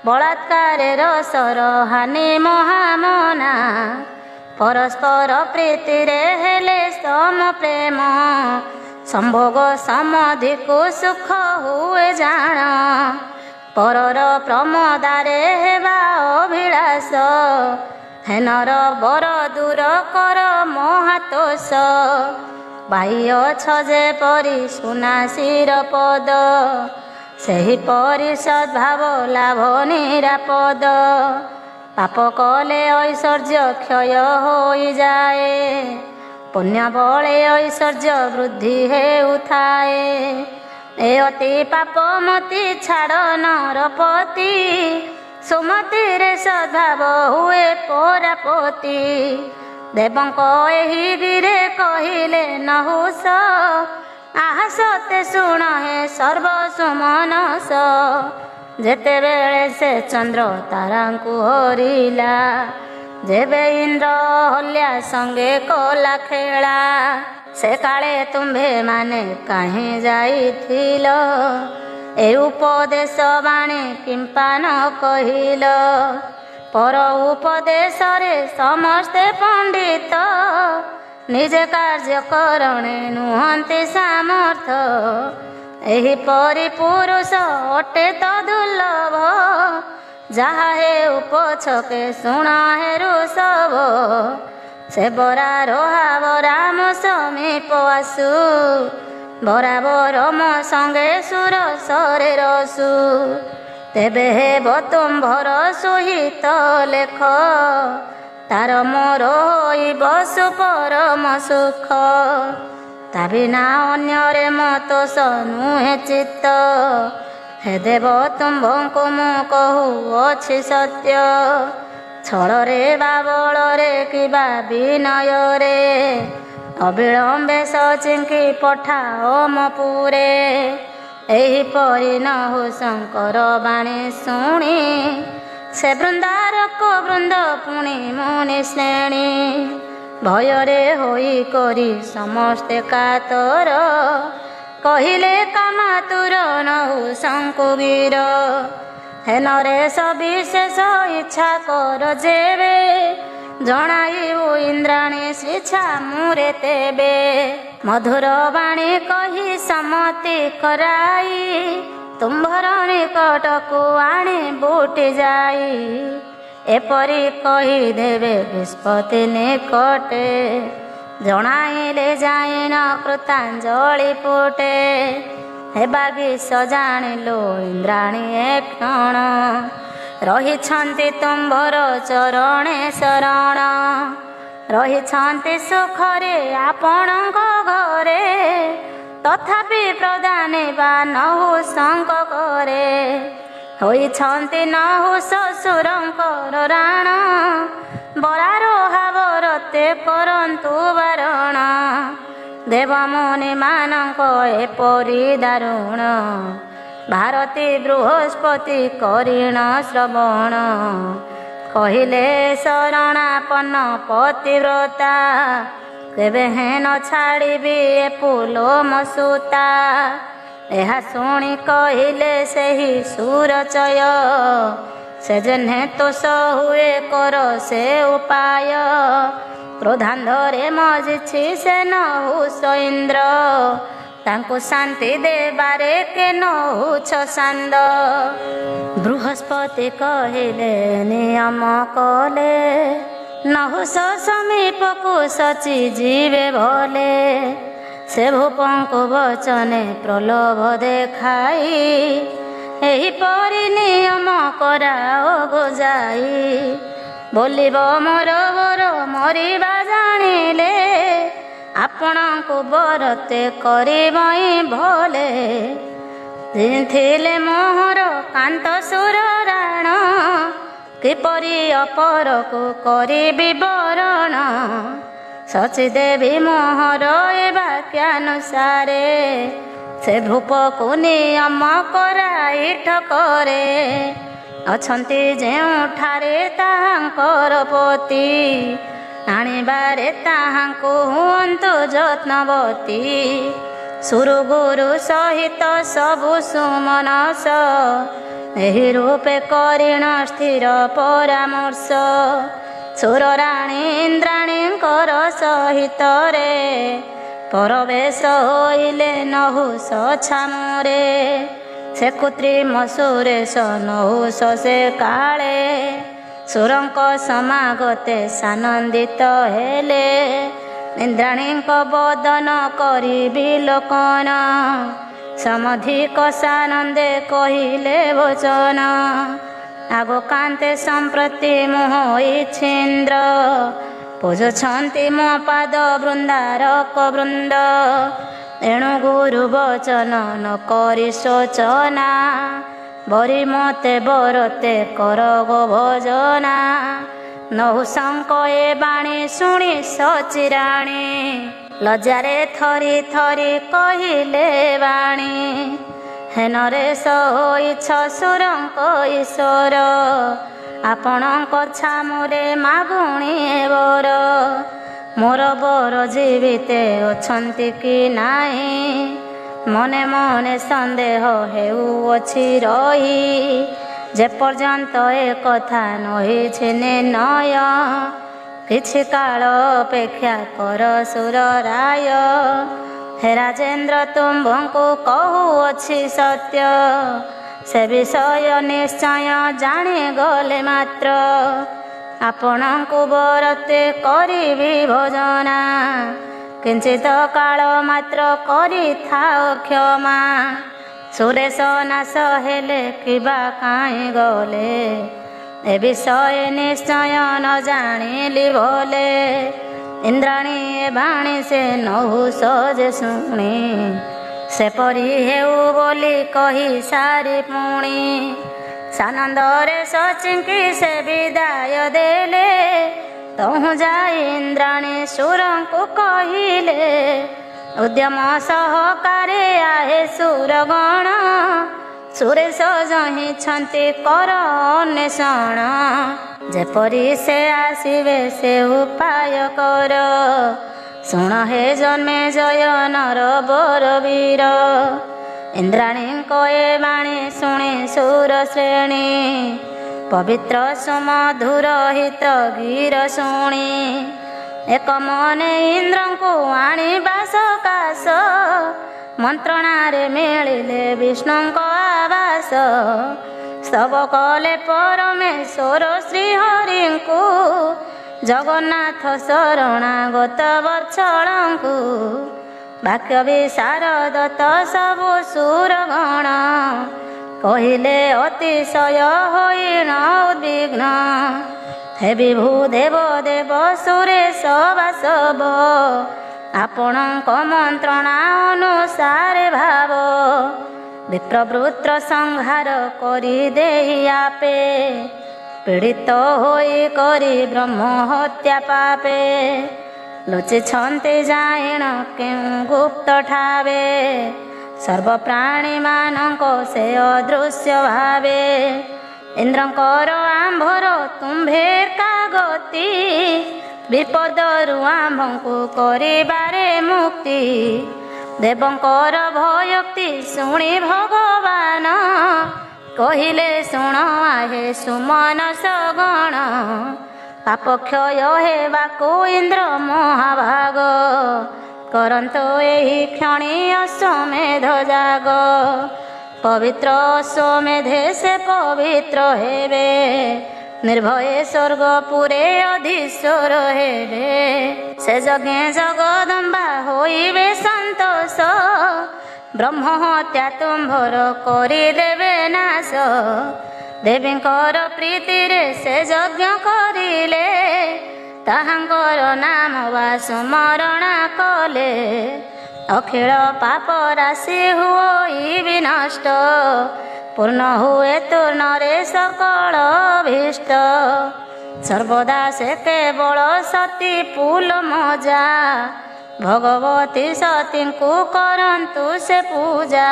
Speaker 1: ବଳାତ୍କାରେ ରସର ହାନି ମହାମନା। ପରସ୍ପର ପ୍ରୀତିରେ ହେଲେ ସମ ପ୍ରେମ, ସମ୍ଭୋଗ ସମଧିକୁ ସୁଖ ହୁଏ ଜାଣ। ପରର ପ୍ରମଦାରେ ହେବା ଅଭିଳାଷ, ହେନର ବର ଦୂର କର ମହାତୋଷ। ପାଇଅଛ ଯେପରି ସୁନାସିର ପଦ, ସେହିପରି ସଦ୍ଭାବ ଲାଭ ନିରାପଦ। ପାପ କଲେ ଐଶ୍ୱର୍ଯ୍ୟ କ୍ଷୟ ହୋଇଯାଏ, ପୁଣ୍ୟ ବଳେ ଐଶ୍ୱର୍ଯ୍ୟ ବୃଦ୍ଧି ହେଉଥାଏ। ଏ ଅତି ପାପମତି ଛାଡ଼ ନରପତି, ସୁମତିରେ ସଦ୍ଭାବ ହୁଏ ପରାପତି। ଦେବଙ୍କ ଏହି ଗିରେ କହିଲେ ନହୁଷ, ଆହା ସତେ ଶୁଣ ହେ ସର୍ବସୁମନସ। ଯେତେବେଳେ ସେ ଚନ୍ଦ୍ର ତାରାଙ୍କୁ ହରିଲା, ଯେବେ ଇନ୍ଦ୍ର ହଲ୍ୟା ସଙ୍ଗେ କଲା ଖେଳା। ସେ କାଳେ ତୁମ୍ଭେ ମାନେ କାହିଁ ଯାଇଥିଲ, ଏ ଉପଦେଶ ବାଣୀ କିମ୍ପା ନ କହିଲ। ପର ଉପଦେଶରେ ସମସ୍ତେ ପଣ୍ଡିତ, ନିଜେ କାର୍ଯ୍ୟ କରଣେ ନୁହନ୍ତି ସାମର୍ଥ। ଏହିପରି ପୁରୁଷ ଅଟେ ତ ଦୁର୍ଲଭ, ଯାହା ହେଉ ପଛକେ ଶୁଣ ହେ ଋଷଭ। ସେ ବରା ରହା ବରାମ ସମୀପ ଆସୁ, ବରାବର ମୋ ସଙ୍ଗେ ସୁର ସରେ ରସୁ। ତେବେ ହେବ ତୁମ୍ଭର ସହିତ ଲେଖ, ତାର ମୋର ହୋଇବ ସୁପରମ ସୁଖ। ତା ବିନା ଅନ୍ୟରେ ମତୋଷ ନୁହେଁ ଚିତ୍ତ, ହେ ଦେବ ତୁମ୍ଭଙ୍କୁ ମୁଁ କହୁଅଛି ସତ୍ୟ। ଛଳରେ ବା ବଳରେ କିବା ବିନୟରେ, ଅବିଳମ୍ବେ ସଚିଙ୍କି ପଠାଅ ମୋ ପୁରେ। ଏହିପରି ନହୁଷଙ୍କର ବାଣୀ ଶୁଣି, ସେ ବୃନ୍ଦାରକ ବୃନ୍ଦ ପୁଣି ମୁନି ଶ୍ରେଣୀ। ଭୟରେ ହୋଇ କରି ସମସ୍ତେ କାତର, କହିଲେ କାମାତୁର ନହୁଷଙ୍କୁ ବୀର। ହେ ନରେଶ ବିଶେଷ ଇଚ୍ଛା କର ଯେବେ, ଜଣାଇବୁ ଇନ୍ଦ୍ରାଣୀ ଶ୍ରୀଛା ମୁରେ ତେବେ। ମଧୁର ବାଣୀ କହି ସମ୍ମତି କରାଇ, ତୁମ୍ଭର ନିକଟକୁ ଆଣି ବୁଟି ଯାଇ। ଏପରି କହିଦେବେ ବିସ୍ପତି ନିକଟେ, ଜଣାଇଲେ ଯାଇନ କୃତାଞ୍ଜଳି ପୁଟେ। ହେ ବାଗୀଶ ଜାଣିଲୁ ଇନ୍ଦ୍ରାଣୀ ଏ କ୍ଷଣ, ରହିଛନ୍ତି ତୁମ୍ଭର ଚରଣେ ଶରଣ। ରହିଛନ୍ତି ସୁଖରେ ଆପଣଙ୍କ ଘରେ, ତଥାପି ପ୍ରଦାନେ ବା ନହୁଷଙ୍କ କରେ। ହୋଇଛନ୍ତି ନହୁଷ ସୁରଙ୍କର ରାଣ, ବରାରୋହା ବରତେ କରନ୍ତୁ ବାରଣ। ଦେବମୁନି ମାନଙ୍କ ଏପରି ଦାରୁଣ, ଭାରତୀ ବୃହସ୍ପତି କରିଣ ଶ୍ରବଣ। କହିଲେ ଶରଣାପନ୍ନ ପତିବ୍ରତା, କେବେ ହେନ ଛାଡ଼ିବି ଏ ପୁଲୋମ ସୂତା। ଏହା ଶୁଣି କହିଲେ ସେହି ସୁରଚୟ, ସେ ଯେହ୍ନେ ତୋଷ ହୁଏ କର ସେ ଉପାୟ। କ୍ରୋଧାନ୍ଧରେ ମଜିଛି ସେ ନହୁଷ ଇନ୍ଦ୍ର, ତାଙ୍କୁ ଶାନ୍ତି ଦେବାରେ କେ ନହୁଛ ସାନ୍ଦ। ବୃହସ୍ପତି କହିଲେ ନିୟମ କଲେ, ନହୁଷ ସମୀପକୁ ସଚି ଯିବେ ଭଲେ। ସେ ଭୂପଙ୍କୁ ବଚନେ ପ୍ରଲୋଭ ଦେଖାଇ, ଏହିପରି ନିୟମ କରାଅ ବୁଝାଇ। ବୋଲିବ ମୋର ବର ମରିବା ଜାଣିଲେ, ଆପଣଙ୍କୁ ବରତେ କରିବଇ ଭଲେ। ଥିଲେ ମୋହର କାନ୍ତ ସୁର ରାଣ, କିପରି ଅପରକୁ କରିବି ବରଣ। ସଚିଦେବୀ ମୋହର ଏ ବାକ୍ୟାନୁସାରେ, ସେ ଭୂପକୁ ନିୟମ କରାଇ ଠକରେ। ଅଛନ୍ତି ଯେଉଁଠାରେ ତାହାଙ୍କର ପତି, ଆଣିବାରେ ତାହାଙ୍କୁ ହୁଅନ୍ତୁ ଯତ୍ନବତୀ। ସୁରଗୁରୁ ସହିତ ସବୁ ସୁମନସ ଏହି ରୂପେ କରିଣ ସ୍ଥିର ପରାମର୍ଶ ସୁରରାଣୀ ଇନ୍ଦ୍ରାଣୀଙ୍କର ସହିତରେ ପରବେଶ ହୋଇଲେ ନହୁଷ ଛାମୁରେ ସେ କୃତ୍ରିମ ସୁରେଶ ନହୁଷ ସେ କାଳେ ସୁରଙ୍କ ସମାଗତେ ସାନନ୍ଦିତ ହେଲେ ଇନ୍ଦ୍ରାଣୀଙ୍କ ବଦନ କରି ବିଲୋକନ ସମଧିକ ସାନନ୍ଦେ କହିଲେ ବଚନ ଆଗ କାନ୍ତେ ସମ୍ପ୍ରତି ମୋହିଛିନ୍ଦ୍ର ପୂଜୁଛନ୍ତି ମୋ ପାଦ ବୃନ୍ଦାରକ ବୃନ୍ଦ ଏଣୁ ଗୁରୁ ବଚନ ନ କରି ଶୋଚନା ବରି ମତେ ବରତେ କର ଗୋ ଭଜନା ନହୁଷଙ୍କ ଏ ବାଣୀ ଶୁଣି ସଚିରାଣୀ ଲଜ୍ଜାରେ ଥରି ଥରି କହିଲେ ବାଣୀ ହେନରେ ସୋଇଛ ସୁରଙ୍କ ଈଶ୍ୱର ଆପଣଙ୍କ ଛାମୁରେ ମାଗୁଣି ବର ମୋର ବର ଜୀବିତେ ଅଛନ୍ତି କି ନାହିଁ ମନେ ମନେ ସନ୍ଦେହ ହେଉଅଛି ରହି ଯେପର୍ଯ୍ୟନ୍ତ ଏ କଥା ନହିଛି ନିର୍ଣ୍ଣୟ କିଛି କାଳ ଅପେକ୍ଷା କର ସୁରରାୟ ହେ ରାଜେନ୍ଦ୍ର ତୁମ୍ଭଙ୍କୁ କହୁଅଛି ସତ୍ୟ ସେ ବିଷୟ ନିଶ୍ଚୟ ଜାଣିଗଲେ ମାତ୍ର ଆପଣଙ୍କୁ ବରତେ କରିବି ଭଜନା କିଞ୍ଚିତ କାଳ ମାତ୍ର କରିଥାଅ କ୍ଷମା ସୁରେଶ ନାଶ ହେଲେ କିବା କାହିଁ ଗଲେ ଏ ବିଷୟ ନିଶ୍ଚୟ ନ ଜାଣିଲି ଭଲେ ଇନ୍ଦ୍ରାଣୀ ଏ ବାଣୀ ସେ ନହୁଷ ଯେ ଶୁଣି ସେପରି ହେଉ ବୋଲି କହି ସାରି ପୁଣି ସାନନ୍ଦରେ ସଚିଙ୍କି ସେ ବିଦାୟ ଦେଲେ ତହୁଁ ଯାଇ ଇନ୍ଦ୍ରାଣୀ ସୁରଙ୍କୁ କହିଲେ ଉଦ୍ୟମ ସହକାରେ ଆହେ ସୁରଗଣ ସୁରେଶ ଜହିଁଛନ୍ତି କର ଅନ୍ୱେଷଣ ଯେପରି ସେ ଆସିବେ ସେ ଉପାୟ କର ଶୁଣ ହେ ଜନ୍ମେ ଜୟ ନର ବର ବୀର ଇନ୍ଦ୍ରାଣୀଙ୍କ ଏ ବାଣୀ ଶୁଣି ସୁର ଶ୍ରେଣୀ ପବିତ୍ର ସୁମଧୁର ହିତ ଗୀର ଶୁଣି ଏକ ମନେ ଇନ୍ଦ୍ରଙ୍କୁ ଆଣିବା ସକାଶ ମନ୍ତ୍ରଣାରେ ମିଳିଲେ ବିଷ୍ଣୁଙ୍କ ଆବାସ ସ୍ତବ କଲେ ପରମେଶ୍ୱର ଶ୍ରୀହରିଙ୍କୁ ଜଗନ୍ନାଥ ଶରଣାଗତ ବତ୍ସଳଙ୍କୁ ବାକ୍ୟ ବିଶାରଦତ ସବୁ ସୁରଗଣ କହିଲେ ଅତିଶୟ ହୋଇଣ ଉଦ୍ବିଗ୍ନ ହେ ବିଭୁ ଦେବ ଦେବ ସୁରେଶ ବାସବ ଆପଣଙ୍କ ମନ୍ତ୍ରଣା ଅନୁସାରେ ଭାବ ବିପ୍ରବୃତ୍ର ସଂହାର କରି ଦେଇ ଆପେ ପୀଡ଼ିତ ହୋଇ କରି ବ୍ରହ୍ମ ହତ୍ୟା ପାପେ ଲୁଚିଛନ୍ତି ଜାଇଣ କେଉଁ ଗୁପ୍ତ ଠାବେ ସର୍ବପ୍ରାଣୀମାନଙ୍କ ସେ ଅଦୃଶ୍ୟ ଭାବେ ଇନ୍ଦ୍ରଙ୍କର ଆମ୍ଭର ତୁମ୍ଭେ କାଗତି ବିପଦରୁ ଆମ୍ଭଙ୍କୁ କରିବାରେ ମୁକ୍ତି ଦେବଙ୍କର ଭୟକ୍ତି ଶୁଣି ଭଗବାନ କହିଲେ ଶୁଣ ଆହେ ସୁମନ ସଗଣ ପାପ କ୍ଷୟ ହେବାକୁ ଇନ୍ଦ୍ର ମହାଭାଗ କରନ୍ତୁ ଏହି କ୍ଷଣି ଅଶ୍ୱମେଧ ଯାଗ ପବିତ୍ର ଅଶ୍ୱମେଧେ ସେ ପବିତ୍ର ହେବେ ନିର୍ଭୟେ ସ୍ୱର୍ଗପୁରେ ଅଧୀଶ୍ୱର ହେବେ ସେ ଯଜ୍ଞେ ଜଗଦମ୍ବା ହୋଇବେ ସନ୍ତୋଷ ବ୍ରହ୍ମ ହତ୍ୟା ତୁମ୍ଭର କରିଦେବେ ନାଶ ଦେବୀଙ୍କର ପ୍ରୀତିରେ ସେ ଯଜ୍ଞ କରିଲେ ତାହାଙ୍କର ନାମ ବା ସୁମରଣା କଲେ ଅଖିଳ ପାପ ରାଶି ହୋଇ ବିନଷ୍ଟ ପୂର୍ଣ୍ଣ ହୁଏ ତୂର୍ଣ୍ଣରେ ସକଳ ଅଭୀଷ୍ଟ ସର୍ବଦା ସେ କେବଳ ସତୀ ପୁଲ ମଜା ଭଗବତୀ ସତୀଙ୍କୁ କରନ୍ତୁ ସେ ପୂଜା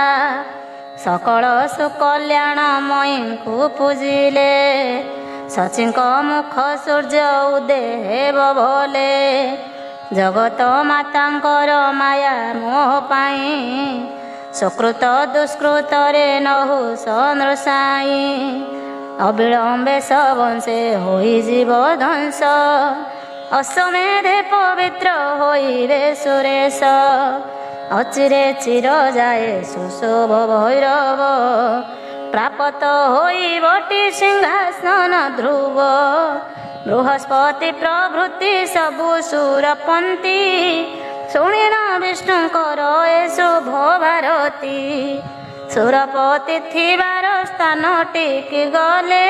Speaker 1: ସକଳ ସୁକଲ୍ୟାଣମୟୀଙ୍କୁ ପୂଜିଲେ ସଚୀଙ୍କ ମୁଖ ସୂର୍ଯ୍ୟ ଉଦୟ ହେବ ଭଲେ ଜଗତ ମାତାଙ୍କର ମାୟା ମୋହ ପାଇଁ ସୁକୃତ ଦୁଷ୍କୃତରେ ନହୁ ସନୃସାଇ ଅବିଳମ୍ବେ ସବଂଶେ ହୋଇଯିବ ଧ୍ୱଂସ ଅଶ୍ୱମେଧେ ପବିତ୍ର ହୋଇବେ ସୁରେଶ ଅଚିରେ ଚିର ଯାଏ ସୁଶୋଭ ଭୈରବ ପ୍ରାପତ ହୋଇବଟି ସିଂହାସନ ଧ୍ରୁବ ବୃହସ୍ପତି ପ୍ରଭୃତି ସବୁ ସୁରପନ୍ତି ଶୁଣିଣ ବିଷ୍ଣୁଙ୍କର ଏ ଶୁଭ ଭାରତୀ ସୁରପତି ଥିବାର ସ୍ଥାନ ଟିକି ଗଲେ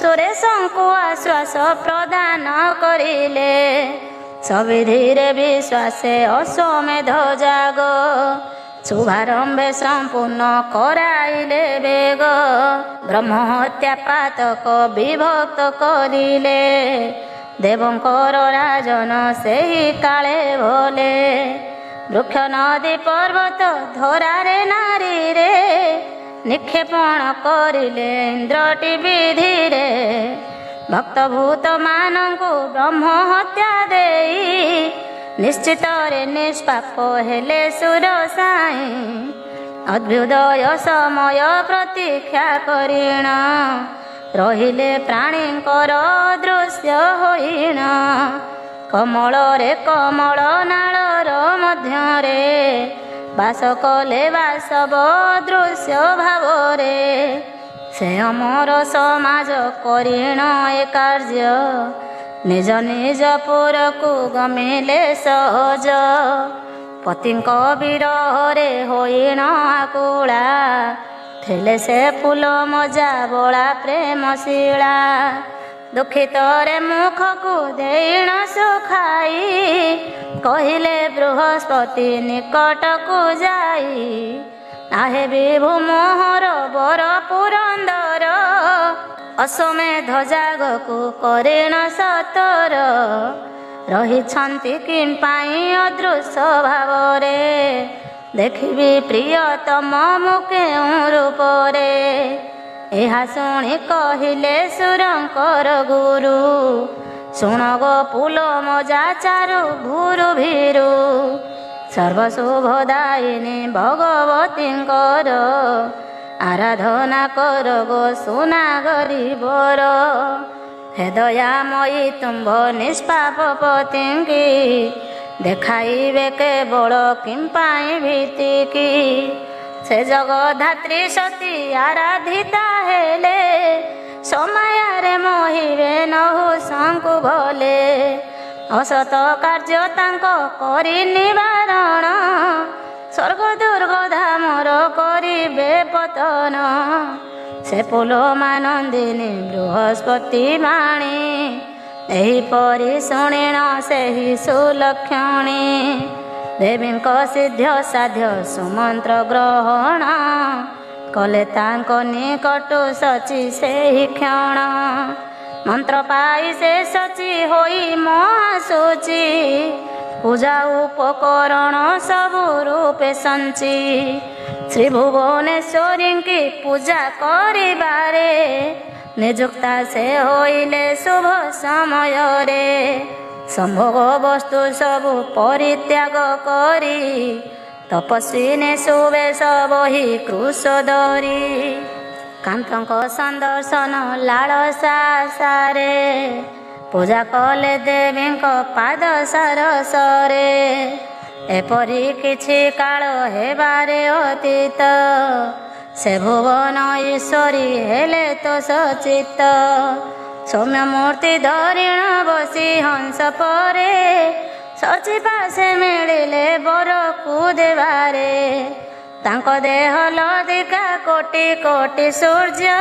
Speaker 1: ସୁରେଶଙ୍କୁ ଆଶ୍ୱାସ ପ୍ରଦାନ କରିଲେ ସବିଧିରେ ବିଶ୍ୱାସେ ଅଶ୍ୱମେଧ ଯାଗ ଶୁଭାରମ୍ଭେ ସମ୍ପୂର୍ଣ୍ଣ କରାଇଲେ ବେଗ ବ୍ରହ୍ମହତ୍ୟା ପାତକ ବିଭକ୍ତ କରିଲେ ଦେବଙ୍କର ରାଜନ ସେହି କାଳେ ଭଲେ ବୃକ୍ଷ ନଦୀ ପର୍ବତ ଧରାରେ ନାରୀରେ ନିକ୍ଷେପଣ କରିଲେ ଇନ୍ଦ୍ରଟି ବିଧିରେ ଭକ୍ତଭୂତ ମାନଙ୍କୁ ବ୍ରହ୍ମ ହତ୍ୟା ଦେଇ ନିଶ୍ଚିତରେ ନିଷ୍ପାପ ହେଲେ ସୁରସାଇ ଅଭ୍ୟୁଦୟ ସମୟ ପ୍ରତୀକ୍ଷା କରିଣ ରହିଲେ ପ୍ରାଣୀଙ୍କର ଦୃଶ୍ୟ ହୋଇଣ କମଳରେ କମଳ ନାଳର ମଧ୍ୟରେ ବାସ କଲେ ବାସବ ଦୃଶ୍ୟ ଭାବରେ ସେ ଅମର ସମାଜ କରିଣ ଏ କାର୍ଯ୍ୟ ନିଜ ନିଜ ପୁରକୁ ଗମିଲେ ସହଜ ପତିଙ୍କ ବିରହରେ ହୋଇଣ ଆକୁଳା ଥିଲେ ସେ ଫୁଲ ମଜା ବଳା ପ୍ରେମ ଶିଳା ଦୁଃଖିତରେ ମୁଖକୁ ଦେଇଣ ସୁଖାଇ କହିଲେ ବୃହସ୍ପତି ନିକଟକୁ ଯାଇ ଆହେ ବିଭୁ ମୋହର ବର ପୁରନ୍ଦର ଅଶ୍ୱମେଧ ଯାଗକୁ କରିଣ ସତର ରହିଛନ୍ତି କିମ୍ପାଇଁ ଅଦୃଶ୍ୟ ଭାବରେ ଦେଖିବି ପ୍ରିୟତମ ମୁଁ କେଉଁ ରୂପରେ ଏହା ଶୁଣି କହିଲେ ସୁରଙ୍କର ଗୁରୁ ଶୁଣ ଗୋ ପୁଲ ମଜା ଚାରୁ ଭୁରୁ ଭୀରୁ ସର୍ବଶୁଭଦାୟିନୀ ଭଗବତୀଙ୍କର ଆରାଧନା କର ଗୋ ସୁନା ଗରିବର ହେ ଦୟାମୟୀ ତୁମ୍ଭ ନିଷ୍ପାପ ପତିଙ୍କି ଦେଖାଇବେ କେବଳ କିମ୍ପାଇଁ ଭୀତିକି ସେ ଜଗଧାତ୍ରୀ ସତୀ ଆରାଧିତା ହେଲେ ସମୟରେ ମୋହିବେ ନହୁଷଙ୍କୁ ଭଲେ ଅସତ କାର୍ଯ୍ୟ ତାଙ୍କ କରି ନିବାରଣ ସ୍ୱର୍ଗ ଦୁର୍ଗ ଧାମର କରିବେ ପତନ ସେ ପୁଲମାନନ୍ଦିନୀ ବୃହସ୍ପତି ବାଣୀ ଏହିପରି ଶୁଣିଣ ସେହି ସୁଲକ୍ଷଣୀ ଦେବୀଙ୍କ ସିଦ୍ଧ ସାଧ୍ୟ ସୁମନ୍ତ୍ର ଗ୍ରହଣ କଲେ ତାଙ୍କ ନିକଟୁ ସଚି ସେହି କ୍ଷଣ ମନ୍ତ୍ର ପାଇ ସେ ସଚି ହୋଇ ମହାଶୁଚି ପୂଜା ଉପକରଣ ସବୁ ରୂପେ ସଞ୍ଚି ଶ୍ରୀ ଭୁବନେଶ୍ୱରୀଙ୍କି ପୂଜା କରିବାରେ ନିଯୁକ୍ତା ସେ ହୋଇଲେ ଶୁଭ ସମୟରେ ସମ୍ଭୋଗ ବସ୍ତୁ ସବୁ ପରିତ୍ୟାଗ କରି ତପସ୍ୱିନୀ ସୁବେଶ ବହି କୃଶ ଧରି କାନ୍ତଙ୍କ ସନ୍ଦର୍ଶନ ଲାଳସା ସାରେ ପୂଜା କଲେ ଦେବୀଙ୍କ ପାଦ ସରସରେ ଏପରି କିଛି କାଳ ହେବାରେ ଅତୀତ ସେ ଭୁବନ ଈଶ୍ୱରୀ ହେଲେ ତ ସଚିତ ସୌମ୍ୟ ମୂର୍ତ୍ତି ଧରିଣ ବସି ହଂସ ପରେ ସଚିବା ସେ ମିଳିଲେ ବରକୁ ଦେବାରେ ତାଙ୍କ ଦେହ ଲଦିକା କୋଟି କୋଟି ସୂର୍ଯ୍ୟ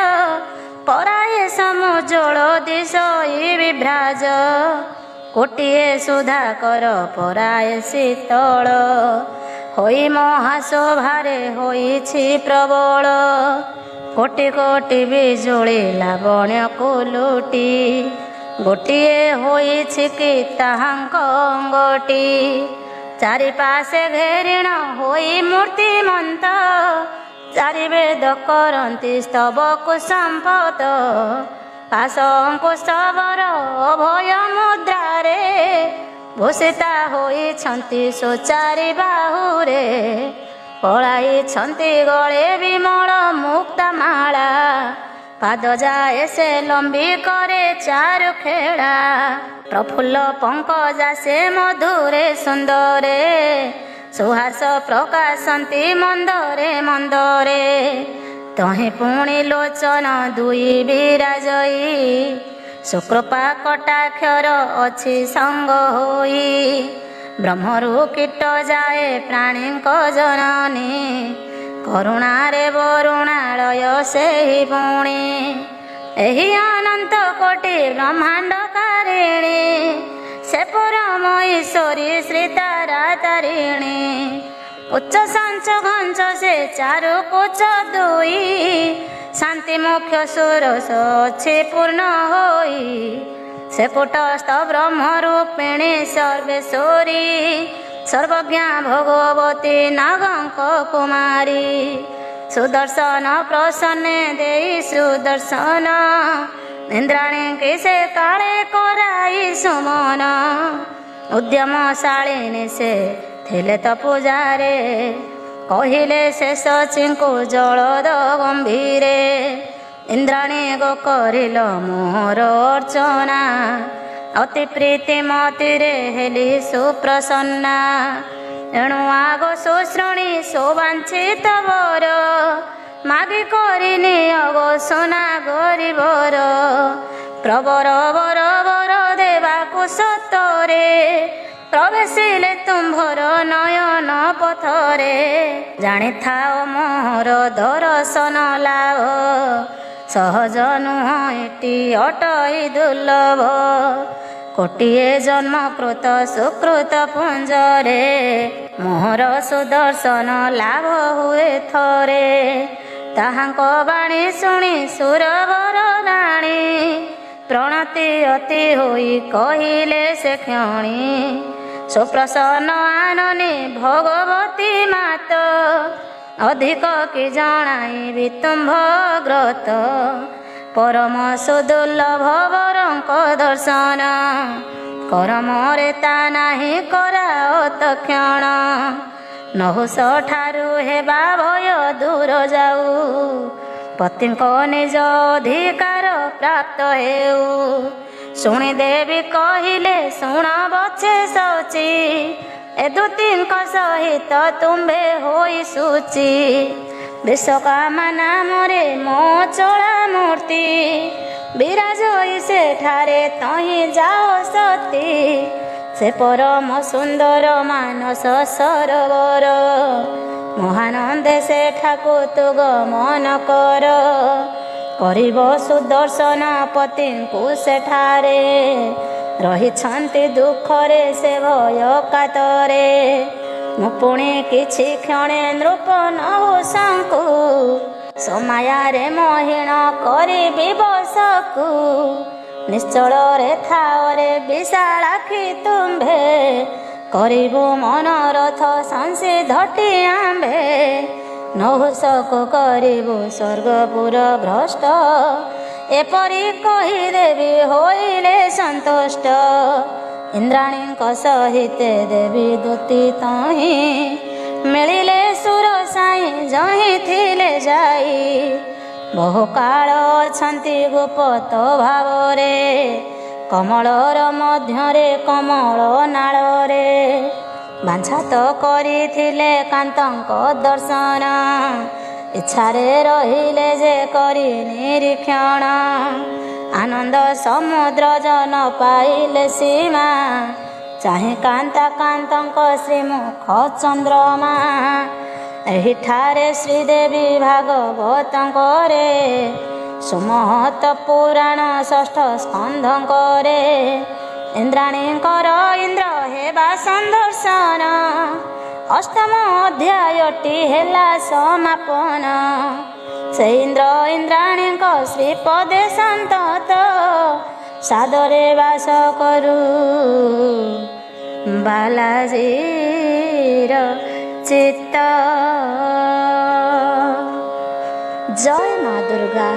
Speaker 1: ପରାଏ ସମୁଜ୍ଜ୍ୱଳ ଦିଶଇ ବିଭ୍ରାଜ କୋଟିଏ ସୁଧାକର ପରାଏ ଶୀତଳ ହୋଇ ମହାଶୋଭାରେ ହୋଇଛି ପ୍ରବଳ କୋଟି କୋଟି ବିଜୁଳି ଲାବଣ୍ୟକୁ ଲୁଟି ଗୋଟିଏ ହୋଇଛି କି ତାହାଙ୍କ ଅଙ୍ଗଟି ଚାରିପାଶେ ଘେରିଣ ହୋଇ ମୂର୍ତ୍ତିମନ୍ତ ଚାରିବେଦ କରନ୍ତି ସ୍ତବକୁ ସମ୍ପଦ ପାଶ ଅଙ୍କୁଶବର ଅଭୟ ମୁଦ୍ରାରେ ଭୂଷିତା ହୋଇଛନ୍ତି ସୁଚାରି ବାହୁରେ, ପଳାଇଛନ୍ତି ଗଳେ ବିମଳ ମୁକ୍ତା ମାଳା, ପାଦ ଯାଏ ସେ ଲମ୍ବି କରେ ଚାରୁ ଖେଳା, ପ୍ରଫୁଲ୍ଲ ପଙ୍କଜା ସେ ମଧୁରେ ସୁନ୍ଦରେ, ସୁହାସ ପ୍ରକାଶନ୍ତି ମନ୍ଦରେ ମନ୍ଦରେ, ତହିଁ ପୁଣି ଲୋଚନ ଦୁଇ ବିରାଜଇ, ସୁକୃପା କଟାକ୍ଷର ଅଛି ସଙ୍ଗ ହୋଇ, ବ୍ରହ୍ମରୁ କୀଟ ଯାଏ ପ୍ରାଣୀଙ୍କ ଜନନୀ, କରୁଣାରେ ବରୁଣାଳୟ ସେହି ପୁଣି, ଏହି ଅନନ୍ତ କୋଟି ବ୍ରହ୍ମାଣ୍ଡକାରିଣୀ, ସେ ପରମ ଈଶ୍ୱରୀ ଶ୍ରୀ ତାରା ତାରିଣୀ, ଉଚ୍ଚ ସଞ୍ଚ ଘଞ୍ଚ ସେ ଚାରୁ କୋଚ ଦୁଇ, ଶାନ୍ତି ମୁଖ୍ୟ ସୁରସ ଅଛି ପୂର୍ଣ୍ଣ ହୋଇ, ସେ କୁଟସ୍ଥ ବ୍ରହ୍ମ ରୂପିଣୀ ସର୍ବେଶ୍ୱରୀ, ସର୍ବଜ୍ଞା ଭଗବତୀ ନାଗଙ୍କ କୁମାରୀ, ସୁଦର୍ଶନ ପ୍ରସନ୍ନେ ଦେଇ ସୁଦର୍ଶନ, ଇନ୍ଦ୍ରାଣୀ କି ସେ କାଳେ କରାଇ ସୁମନ, ଉଦ୍ୟମଶାଳିନୀ ସେ ଥିଲେ ତ ପୂଜାରେ, କହିଲେ ସେ ସଚିଙ୍କୁ ଜଳଦ ଗମ୍ଭୀରେ, ଇନ୍ଦ୍ରାଣୀ ଗୋ କରିଲ ମୋର ଅର୍ଚ୍ଚନା, ଅତି ପ୍ରୀତି ମତିରେ ହେଲି ସୁପ୍ରସନ୍ନା, ଏଣୁ ଆଗ ଶୁଶ୍ରୁଣି ସୁବାଞ୍ଛିତ ବର, ମାଗି କରିନି ଅଗ ସୁନା ଗରିବର, ପ୍ରବର ବର ବର ଦେବାକୁ ସତରେ, ପ୍ରବେଶିଲେ ତୁମ୍ଭର ନୟନ ପଥରେ, ଜାଣିଥାଅ ମୋର ଦର୍ଶନ ଲାଭ, ସହଜ ନୁହଁ ଏଟି ଅଟଇ ଦୁର୍ଲଭ, କୋଟିଏ ଜନ୍ମକୃତ ସୁକୃତ ପୁଞ୍ଜରେ, ମୋର ସୁଦର୍ଶନ ଲାଭ ହୁଏ ଥରେ, ତାହାଙ୍କ ବାଣୀ ଶୁଣି ସୁରବର ରାଣୀ, ପ୍ରଣତି ଅତି ହୋଇ କହିଲେ ସେ କ୍ଷଣି, ସୁପ୍ରସନ୍ନ ଆନନି ଭଗବତୀ ମାତ, ଅଧିକ କି ଜଣାଇବି ତୁମ୍ଭ ଗ୍ରତ, ପରମ ସୁଦୁର୍ଲଭ ବରଙ୍କ ଦର୍ଶନ, କରମରେ ତା ନାହିଁ କରାଅ ତକ୍ଷଣ, ନହୁଷ ଠାରୁ ହେବା ଭୟ ଦୂର ଯାଉ, ପତିଙ୍କ ନିଜ ଅଧିକାର ପ୍ରାପ୍ତ ହେଉ, ଶୁଣିଦେବି କହିଲେ ଶୁଣ ବଛେ ଶୌଚି, ଏ ଦୂତୀଙ୍କ ସହିତ ତୁମ୍ଭେ ହୋଇ ସୂଚି, ବିଶ୍ୱକାମା ନାମରେ ମୋ ଚଳା ମୂର୍ତ୍ତି, ବିରାଜଇ ସେଠାରେ ତହିଁ ଯାଅ ସତୀ, ସେ ପରମ ସୁନ୍ଦର ମାନସ ସରୋବର, ମହାନନ୍ଦେ ସେଠାକୁ ତୁ ଗମନ କର, କରିବ ସୁଦର୍ଶନ ପତିଙ୍କୁ ସେଠାରେ, ରହିଛନ୍ତି ଦୁଃଖରେ ସେ ଭୟ କାତରେ, ମୁଁ ପୁଣି କିଛି କ୍ଷଣେ ନୃପ ନହୁଷଙ୍କୁ, ସମାୟାରେ ମୋହିଣ କରିବି ବଶକୁ, ନିଶ୍ଚଳରେ ଥାଓରେ ବିଶାଳାକ୍ଷୀ ତୁମ୍ଭେ, କରିବୁ ମନୋରଥ ସଂସିଦ୍ଧଟି ଆମ୍ଭେ, ନହୁଷକୁ କରିବୁ ସ୍ୱର୍ଗପୁର ଭ୍ରଷ୍ଟ, ଏପରି କହିଦେବି ହୋଇଲେ ସନ୍ତୁଷ୍ଟ, ଇନ୍ଦ୍ରାଣୀଙ୍କ ସହିତ ଦେବୀ ଦୂତି ତହିଁ, ମିଳିଲେ ସୁର ସାଇଁ ଜହିଁ ଥିଲେ ଯାଇ, ବହୁକାଳ ଅଛନ୍ତି ଗୁପ୍ତ ଭାବରେ, କମଳର ମଧ୍ୟରେ କମଳ ନାଳରେ, ବାଞ୍ଛା ତ କରିଥିଲେ କାନ୍ତଙ୍କ ଦର୍ଶନ, ଇଚ୍ଛାରେ ରହିଲେ ଯେ କରି ନିରୀକ୍ଷଣ, ଆନନ୍ଦ ସମୁଦ୍ର ଜନ ପାଇଲେ ସୀମା, ଚାହିଁ କାନ୍ତା କାନ୍ତଙ୍କ ଶ୍ରୀମୁଖ ଚନ୍ଦ୍ରମା, ଏହିଠାରେ ଶ୍ରୀଦେବୀ ଭାଗବତଙ୍କରେ, ସୁମହତ ପୁରାଣ ଷଷ୍ଠ ସ୍କନ୍ଧଙ୍କରେ, ଇନ୍ଦ୍ରାଣୀଙ୍କର ଇନ୍ଦ୍ର ହେବା ସନ୍ଦର୍ଶନ, ଅଷ୍ଟମ ଅଧ୍ୟାୟଟି ହେଲା ସମାପନ, ସେ ଇନ୍ଦ୍ର ଇନ୍ଦ୍ରାଣୀଙ୍କ ଶ୍ରୀପଦେ ସନ୍ତତ, ସାଦରେ ବାସ କରୁ ବାଲାଜୀର ଚିତ୍ତ। ଜୟ ମା ଦୁର୍ଗା।